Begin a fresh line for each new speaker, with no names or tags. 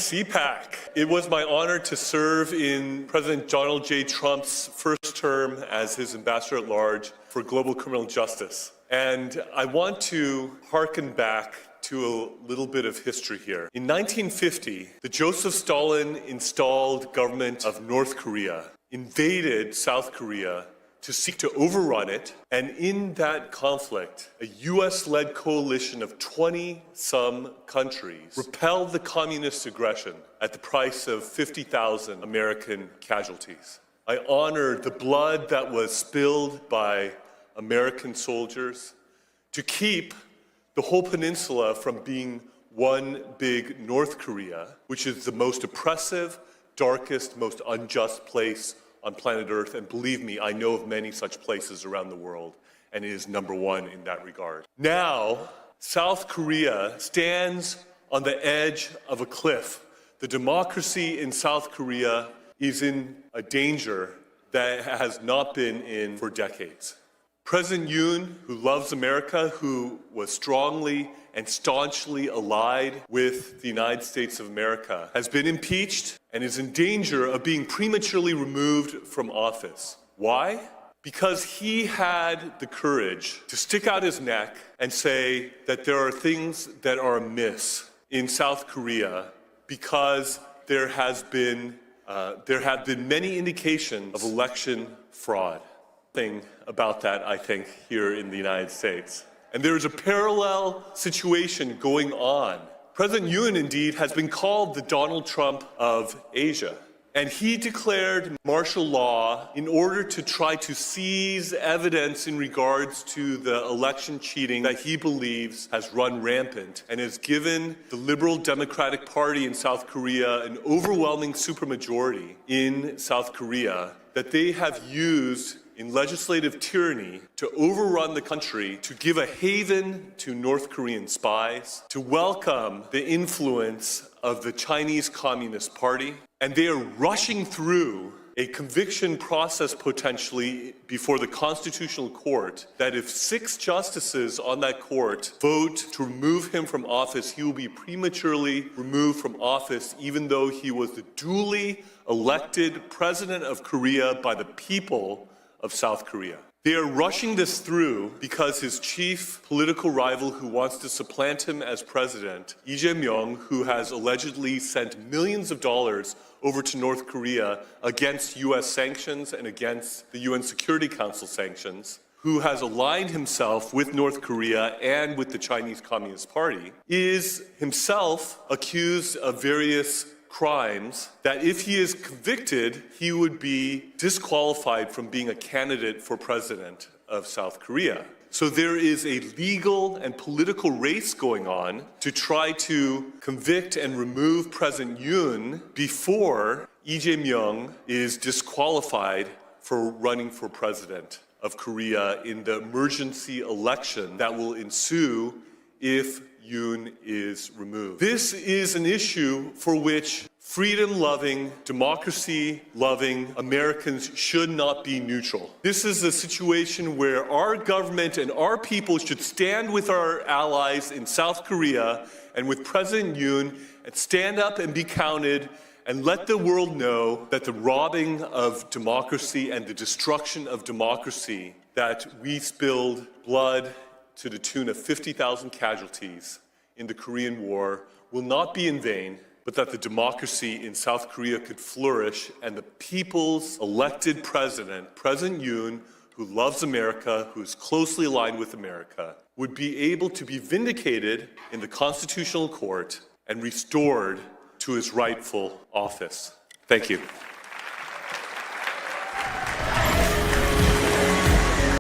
CPAC. It was my honor to serve in President Donald J. Trump's first term as his ambassador at large for global criminal justice. And I want to hearken back to a little bit of history here. In 1950, the Joseph Stalin-installed government of North Korea invaded South Korea to seek to overrun it, and in that conflict, a US-led coalition of 20-some countries repelled the communist aggression at the price of 50,000 American casualties. I honor the blood that was spilled by American soldiers to keep the whole peninsula from being one big North Korea, which is the most oppressive, darkest, most unjust place on planet Earth, and believe me, I know of many such places around the world, and it is number one in that regard. Now, South Korea stands on the edge of a cliff. The democracy in South Korea is in a danger that it has not been in for decades. President Yoon, who loves America, who was strongly and staunchly allied with the United States of America, has been impeached and is in danger of being prematurely removed from office. Why? Because he had the courage to stick out his neck and say that there are things that are amiss in South Korea because there have been many indications of election fraud. Thing about that, I think, here in the United States. And there is a parallel situation going on. President Yoon, indeed, has been called the Donald Trump of Asia. And he declared martial law in order to try to seize evidence in regards to the election cheating that he believes has run rampant and has given the Liberal Democratic Party in South Korea an overwhelming supermajority in South Korea that they have used in legislative tyranny to overrun the country, to give a haven to North Korean spies, to welcome the influence of the Chinese Communist Party, and they are rushing through a conviction process potentially before the Constitutional Court that if 6 justices on that court vote to remove him from office, he will be prematurely removed from office even though he was the duly elected president of Korea by the people of South Korea. They are rushing this through because his chief political rival who wants to supplant him as president, Lee Jae-myung, who has allegedly sent millions of dollars over to North Korea against US sanctions and against the UN Security Council sanctions, who has aligned himself with North Korea and with the Chinese Communist Party, is himself accused of various crimes that if he is convicted, he would be disqualified from being a candidate for president of South Korea. So there is a legal and political race going on to try to convict and remove President Yoon before Lee Jae-myung is disqualified for running for president of Korea in the emergency election that will ensue if Yoon is removed. This is an issue for which freedom-loving, democracy-loving Americans should not be neutral. This is a situation where our government and our people should stand with our allies in South Korea and with President Yoon and stand up and be counted and let the world know that the robbing of democracy and the destruction of democracy, that we spilled blood to the tune of 50,000 casualties in the Korean War, will not be in vain, but that the democracy in South Korea could flourish and the people's elected president, President Yoon, who loves America, who is closely aligned with America, would be able to be vindicated in the Constitutional Court and restored to his rightful office. Thank you.